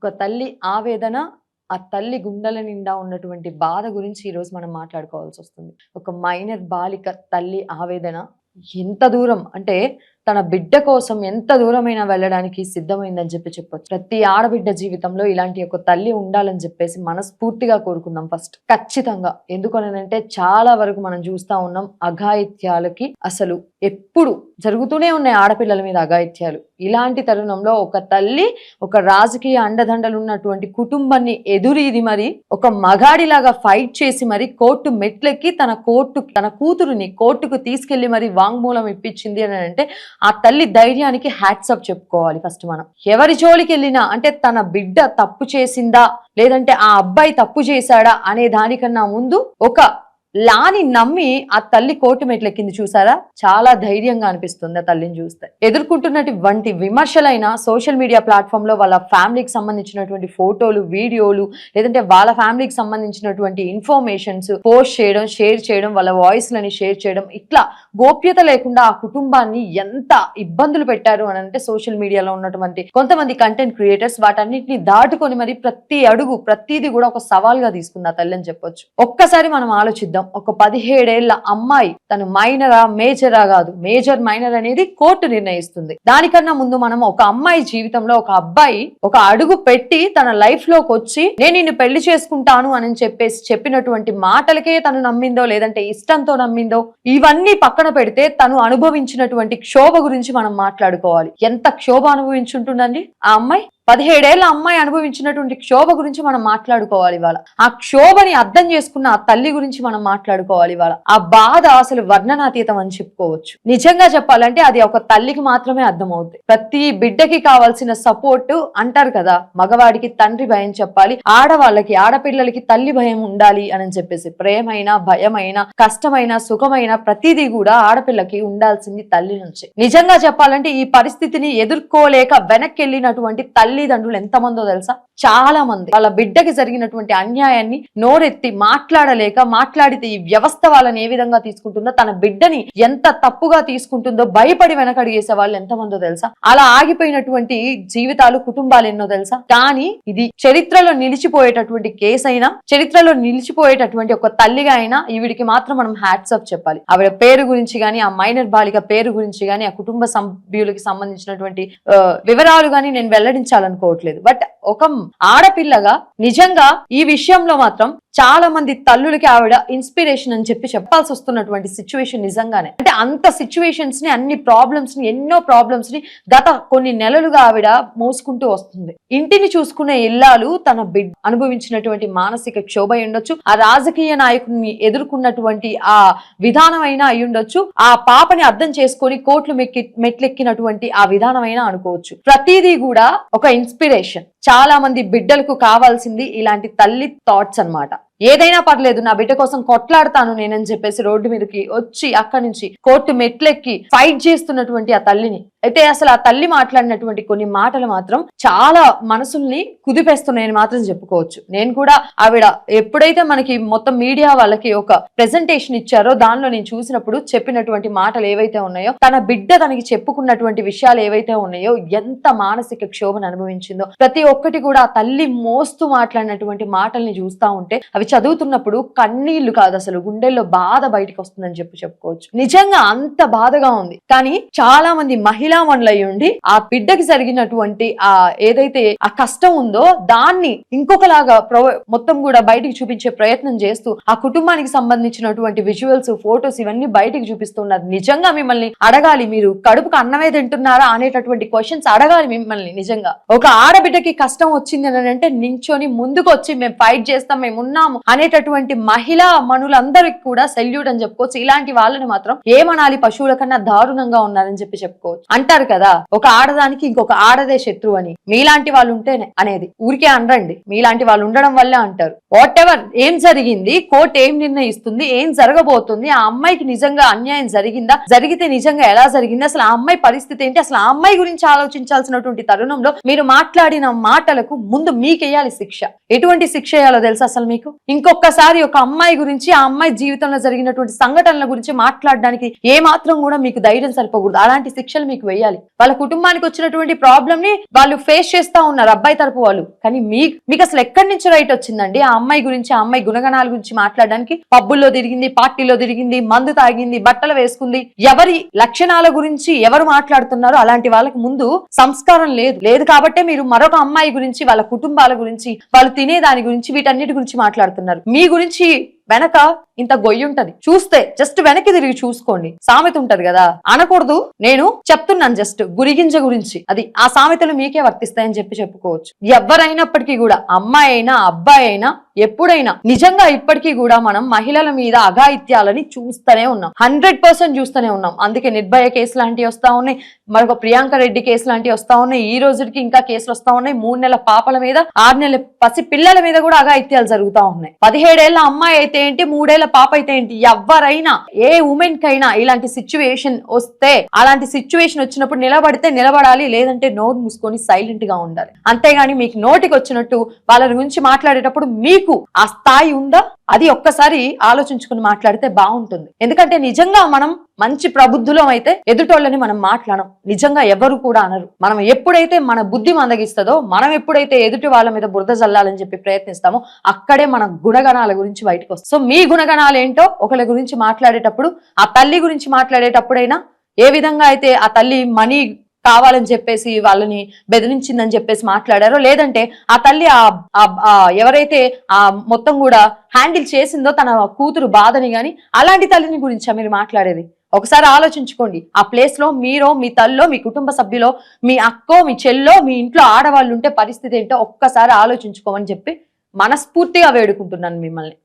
ఒక తల్లి ఆవేదన, ఆ తల్లి గుండెల నిండా ఉన్నటువంటి బాధ గురించి ఈరోజు మనం మాట్లాడుకోవాల్సొస్తుంది. ఒక మైనర్ బాలిక తల్లి ఆవేదన ఎంత దూరం అంటే తన బిడ్డ కోసం ఎంత దూరమైనా వెళ్ళడానికి సిద్ధమైందని చెప్పొచ్చు. ప్రతి ఆడబిడ్డ జీవితంలో ఇలాంటి ఒక తల్లి ఉండాలని చెప్పేసి మనస్ఫూర్తిగా కోరుకుందాం ఫస్ట్. ఖచ్చితంగా. ఎందుకనంటే చాలా వరకు మనం చూస్తా ఉన్నాం అఘాయిత్యాలకి అసలు ఎప్పుడు జరుగుతూనే ఉన్నాయి ఆడపిల్లల మీద అఘాయిత్యాలు. ఇలాంటి తరుణంలో ఒక తల్లి ఒక రాజకీయ అండదండలు ఉన్నటువంటి కుటుంబాన్ని ఎదురీది మరి ఒక మగాడిలాగా ఫైట్ చేసి మరి కోర్టు మెట్లెక్కి తన కూతురుని కోర్టుకు తీసుకెళ్లి మరి వాంగ్మూలం ఇప్పించింది అని అంటే ఆ తల్లి ధైర్యానికి హ్యాట్స్ ఆఫ్ చెప్పుకోవాలి ఫస్ట్ మనం. ఎవరి జోలికి వెళ్ళినా అంటే తన బిడ్డ తప్పు చేసిందా లేదంటే ఆ అబ్బాయి తప్పు చేశాడా అనే దానికన్నా ముందు ఒక లాని నమ్మి ఆ తల్లి కోర్టు మెట్లెక్కింది చూసారా. చాలా ధైర్యంగా అనిపిస్తుంది ఆ తల్లిని చూస్తే. ఎదుర్కొంటున్నటువంటి విమర్శలైన సోషల్ మీడియా ప్లాట్ఫామ్ లో వాళ్ళ ఫ్యామిలీకి సంబంధించినటువంటి ఫోటోలు, వీడియోలు, లేదంటే వాళ్ళ ఫ్యామిలీకి సంబంధించినటువంటి ఇన్ఫర్మేషన్స్ పోస్ట్ చేయడం, షేర్ చేయడం, వాళ్ళ వాయిస్లని షేర్ చేయడం, ఇట్లా గోప్యత లేకుండా ఆ కుటుంబాన్ని ఎంత ఇబ్బందులు పెట్టారు అని అంటే సోషల్ మీడియాలో ఉన్నటువంటి కొంతమంది కంటెంట్ క్రియేటర్స్ వాటన్నిటిని దాటుకొని మరి ప్రతి అడుగు ప్రతిది కూడా ఒక సవాల్గా తీసుకుంది ఆ తల్లి అని చెప్పొచ్చు. ఒక్కసారి మనం ఆలోచిద్దాం. ఒక 17 ఏళ్ల అమ్మాయి తను మైనరా మేజరా కాదు, మేజర్ మైనర్ అనేది కోర్టు నిర్ణయిస్తుంది. దానికన్నా ముందు మనం ఒక అమ్మాయి జీవితంలో ఒక అబ్బాయి ఒక అడుగు పెట్టి తన లైఫ్ లోకి వచ్చి నేను నిన్ను పెళ్లి చేసుకుంటాను అని చెప్పినటువంటి మాటలకే తను నమ్మిందో లేదంటే ఇష్టంతో నమ్మిందో ఇవన్నీ పక్కన పెడితే తను అనుభవించినటువంటి క్షోభ గురించి మనం మాట్లాడుకోవాలి. ఎంత క్షోభ అనుభవించుంటుందండి ఆ అమ్మాయి. 17 ఏళ్ల అమ్మాయి అనుభవించినటువంటి క్షోభ గురించి మనం మాట్లాడుకోవాలి ఇవాళ. ఆ క్షోభని అర్థం చేసుకున్న ఆ తల్లి గురించి మనం మాట్లాడుకోవాలి ఇవాళ. ఆ బాధ అసలు వర్ణనాతీతం అని చెప్పుకోవచ్చు. నిజంగా చెప్పాలంటే అది ఒక తల్లికి మాత్రమే అర్థమవుతుంది. ప్రతి బిడ్డకి కావాల్సిన సపోర్ట్ అంటారు కదా, మగవాడికి తండ్రి భయం చెప్పాలి, ఆడవాళ్ళకి ఆడపిల్లలకి తల్లి భయం ఉండాలి అని చెప్పేసి. ప్రేమైన, భయమైన, కష్టమైన, సుఖమైన ప్రతిదీ కూడా ఆడపిల్లకి ఉండాల్సింది తల్లి నుంచి. నిజంగా చెప్పాలంటే ఈ పరిస్థితిని ఎదుర్కోలేక వెనక్కి వెళ్ళినటువంటి తల్లిదండ్రులు ఎంతమందో తెలుసా? చాలా మంది. వాళ్ళ బిడ్డకి జరిగినటువంటి అన్యాయాన్ని నోరెత్తి మాట్లాడితే ఈ వ్యవస్థ వాళ్ళని ఏ విధంగా తీసుకుంటుందో, తన బిడ్డని ఎంత తప్పుగా తీసుకుంటుందో భయపడి వెనకడిగేసే వాళ్ళు ఎంతమందో తెలుసా? అలా ఆగిపోయినటువంటి జీవితాలు, కుటుంబాలు ఎన్నో తెలుసా? కానీ ఇది చరిత్రలో నిలిచిపోయేటటువంటి కేసు అయినా, చరిత్రలో నిలిచిపోయేటటువంటి ఒక తల్లిగా అయినా ఈవిడికి మాత్రం మనం హ్యాట్స్ ఆఫ్ చెప్పాలి. ఆవిడ పేరు గురించి గానీ, ఆ మైనర్ బాలిక పేరు గురించి గానీ, ఆ కుటుంబ సభ్యులకి సంబంధించినటువంటి వివరాలు గానీ నేను వెల్లడించాలనుకోవట్లేదు. బట్ ఒక ఆడపిల్లగా నిజంగా ఈ విషయంలో మాత్రం చాలా మంది తల్లులకి ఆవిడ ఇన్స్పిరేషన్ అని చెప్పాల్సి వస్తున్నటువంటి సిచ్యువేషన్ నిజంగానే. అంటే అంత సిచ్యువేషన్స్ ని, అన్ని ప్రాబ్లమ్స్ ని, ఎన్నో ప్రాబ్లమ్స్ ని గత కొన్ని నెలలుగా ఆవిడ మోసుకుంటూ వస్తుంది. ఇంటిని చూసుకునే ఇల్లాలు తన బిడ్డ అనుభవించినటువంటి మానసిక క్షోభ ఉండొచ్చు, ఆ రాజకీయ నాయకుడిని ఎదుర్కొన్నటువంటి ఆ విధానమైనా అయి ఉండొచ్చు, ఆ పాపని అర్థం చేసుకొని కోట్లు మెట్లెక్కినటువంటి ఆ విధానమైనా అనుకోవచ్చు. ప్రతిదీ కూడా ఒక ఇన్స్పిరేషన్. చాలా మంది బిడ్డలకు కావాల్సింది ఇలాంటి తల్లి థాట్స్ అన్నమాట. ఏదైనా పర్లేదు, నా బిడ్డ కోసం కొట్లాడతాను నేనని చెప్పేసి రోడ్డు మీదకి వచ్చి అక్కడి నుంచి కోర్టు మెట్లెక్కి ఫైట్ చేస్తున్నటువంటి ఆ తల్లిని అయితే అసలు ఆ తల్లి మాట్లాడినటువంటి కొన్ని మాటలు మాత్రం చాలా మనసుల్ని కుదిపేస్తున్నాయని మాత్రం చెప్పుకోవచ్చు. నేను కూడా ఆవిడ ఎప్పుడైతే మనకి మొత్తం మీడియా వాళ్ళకి ఒక ప్రెజెంటేషన్ ఇచ్చారో దానిలో నేను చూసినప్పుడు చెప్పినటువంటి మాటలు ఏవైతే ఉన్నాయో, తన బిడ్డ తనకి చెప్పుకున్నటువంటి విషయాలు ఏవైతే ఉన్నాయో, ఎంత మానసిక క్షోభను అనుభవించిందో ప్రతి ఒక్కటి కూడా ఆ తల్లి మోస్తూ మాట్లాడినటువంటి మాటల్ని చూస్తా ఉంటే అవి చదువుతున్నప్పుడు కన్నీళ్లు కాదు, అసలు గుండెల్లో బాధ బయటకు వస్తుందని చెప్పుకోవచ్చు. నిజంగా అంత బాధగా ఉంది. కానీ చాలా మంది మహిళా మనులయ్యుండి ఆ బిడ్డకి జరిగినటువంటి ఆ ఏదైతే ఆ కష్టం ఉందో దాన్ని ఇంకొకలాగా మొత్తం కూడా బయటికి చూపించే ప్రయత్నం చేస్తూ ఆ కుటుంబానికి సంబంధించినటువంటి విజువల్స్, ఫోటోస్ ఇవన్నీ బయటికి చూపిస్తున్నారు. నిజంగా మిమ్మల్ని అడగాలి, మీరు కడుపుకు అన్నమే తింటున్నారా అనేటటువంటి క్వశ్చన్స్ అడగాలి మిమ్మల్ని. నిజంగా ఒక ఆడబిడ్డకి కష్టం వచ్చింది అని అంటే నించొని ముందుకు వచ్చి మేము ఫైట్ చేస్తాం, మేము ఉన్నాము అనేటటువంటి మహిళా మనులందరికి కూడా సెల్యూట్ అని చెప్పుకోవచ్చు. ఇలాంటి వాళ్ళని మాత్రం ఏమనాలి, పశువుల కన్నా దారుణంగా ఉన్నారని చెప్పుకోవచ్చు. అంటారు కదా, ఒక ఆడదానికి ఇంకొక ఆడదే శత్రువు అని. మీలాంటి వాళ్ళు ఉంటేనే అనేది, ఊరికే అనరండి, మీలాంటి వాళ్ళు ఉండడం వల్లే అంటారు. వాట్ ఎవర్ ఏం జరిగింది, కోర్టు ఏం నిర్ణయిస్తుంది, ఏం జరగబోతుంది, ఆ అమ్మాయికి నిజంగా అన్యాయం జరిగిందా, జరిగితే నిజంగా ఎలా జరిగింది, అసలు ఆ అమ్మాయి పరిస్థితి ఏంటి, అసలు ఆ అమ్మాయి గురించి ఆలోచించాల్సినటువంటి తరుణంలో మీరు మాట్లాడిన మాటలకు ముందు మీకేయాలి శిక్ష. ఎటువంటి శిక్ష వేయాలో తెలుసా అసలు మీకు? ఇంకొకసారి ఒక అమ్మాయి గురించి, ఆ అమ్మాయి జీవితంలో జరిగినటువంటి సంఘటనల గురించి మాట్లాడడానికి ఏ మాత్రం కూడా మీకు ధైర్యం సరిపోకూడదు. అలాంటి శిక్షలు మీకు వెయ్యాలి. వాళ్ళ కుటుంబానికి వచ్చినటువంటి ప్రాబ్లమ్ ని వాళ్ళు ఫేస్ చేస్తా ఉన్నారు అబ్బాయి తరపు వాళ్ళు. కానీ మీకు అసలు ఎక్కడి నుంచి రైట్ వచ్చిందండి ఆ అమ్మాయి గురించి, ఆ అమ్మాయి గుణగణాల గురించి మాట్లాడడానికి? పబ్బుల్లో తిరిగింది, పార్టీలో తిరిగింది, మందు తాగింది, బట్టలు వేసుకుంది. ఎవరి లక్షణాల గురించి ఎవరు మాట్లాడుతున్నారో అలాంటి వాళ్ళకి ముందు సంస్కారం లేదు కాబట్టే మీరు మరొక అమ్మాయి గురించి, వాళ్ళ కుటుంబాల గురించి, వాళ్ళు తినే దాని గురించి, వీటన్నిటి గురించి మాట్లాడుతున్నారు. మీ గురించి వెనక ఇంత గొయ్యి ఉంటది, చూస్తే జస్ట్ వెనక్కి తిరిగి చూసుకోండి. సామెత ఉంటది కదా, అనకూడదు, నేను చెప్తున్నాను జస్ట్ గురిగింజ గురించి, అది ఆ సామెతలు మీకే వర్తిస్తాయని చెప్పుకోవచ్చు. ఎవరైనప్పటికీ కూడా అమ్మాయి అయినా అబ్బాయి అయినా ఎప్పుడైనా నిజంగా ఇప్పటికీ కూడా మనం మహిళల మీద అఘాయిత్యాలని చూస్తూనే ఉన్నాం, 100% చూస్తూనే ఉన్నాం. అందుకే నిర్భయ కేసు లాంటివి వస్తా ఉన్నాయి, మరొక ప్రియాంక రెడ్డి కేసు లాంటివి వస్తా ఉన్నాయి, ఈ రోజుకి ఇంకా కేసులు వస్తా ఉన్నాయి. 3 నెలల పాపల మీద, 6 నెలల పసి పిల్లల మీద కూడా అఘాయిత్యాలు జరుగుతా ఉన్నాయి. 17 ఏళ్ల అమ్మాయి అయితే ఏంటి, 3 ఏళ్ల పాప అయితే ఏంటి, ఎవరైనా ఏ ఉమెన్ కైనా ఇలాంటి సిచ్యువేషన్ వస్తే, అలాంటి సిచ్యువేషన్ వచ్చినప్పుడు నిలబడితే నిలబడాలి, లేదంటే నోరు మూసుకొని సైలెంట్ గా ఉండాలి. అంతేగాని మీకు నోటికి వచ్చినట్టు వాళ్ళ గురించి మాట్లాడేటప్పుడు మీకు ఆ స్థాయి ఉందా, అది ఒక్కసారి ఆలోచించుకుని మాట్లాడితే బాగుంటుంది. ఎందుకంటే నిజంగా మనం మంచి ప్రబుద్ధులం అయితే ఎదుటోళ్ళని మనం మాట్లాడం, నిజంగా ఎవరు కూడా అనరు. మనం ఎప్పుడైతే మన బుద్ధి మందగిస్తుందో, మనం ఎప్పుడైతే ఎదుటి వాళ్ళ మీద బురద జల్లాలని చెప్పి ప్రయత్నిస్తామో, అక్కడే మన గుణగణాల గురించి బయటకు వస్తాం. సో మీ గుణగణాలు ఏంటో ఒకళ్ళ గురించి మాట్లాడేటప్పుడు, ఆ తల్లి గురించి మాట్లాడేటప్పుడైనా ఏ విధంగా అయితే ఆ తల్లి మనీ కావాలని చెప్పేసి వాళ్ళని బెదిరించిందని చెప్పేసి మాట్లాడారో, లేదంటే ఆ తల్లి ఎవరైతే ఆ మొత్తం కూడా హ్యాండిల్ చేసిందో తన కూతురు బాధని గాని, అలాంటి తల్లిని గురించా మీరు మాట్లాడేది? ఒకసారి ఆలోచించుకోండి. ఆ ప్లేస్ లో మీరో, మీ తల్లో, మీ కుటుంబ సభ్యులో, మీ అక్కో, మీ చెల్లో, మీ ఇంట్లో ఆడవాళ్ళు ఉంటే పరిస్థితి ఏంటో ఒక్కసారి ఆలోచించుకోమని చెప్పి మనస్ఫూర్తిగా వేడుకుంటున్నాను మిమ్మల్ని.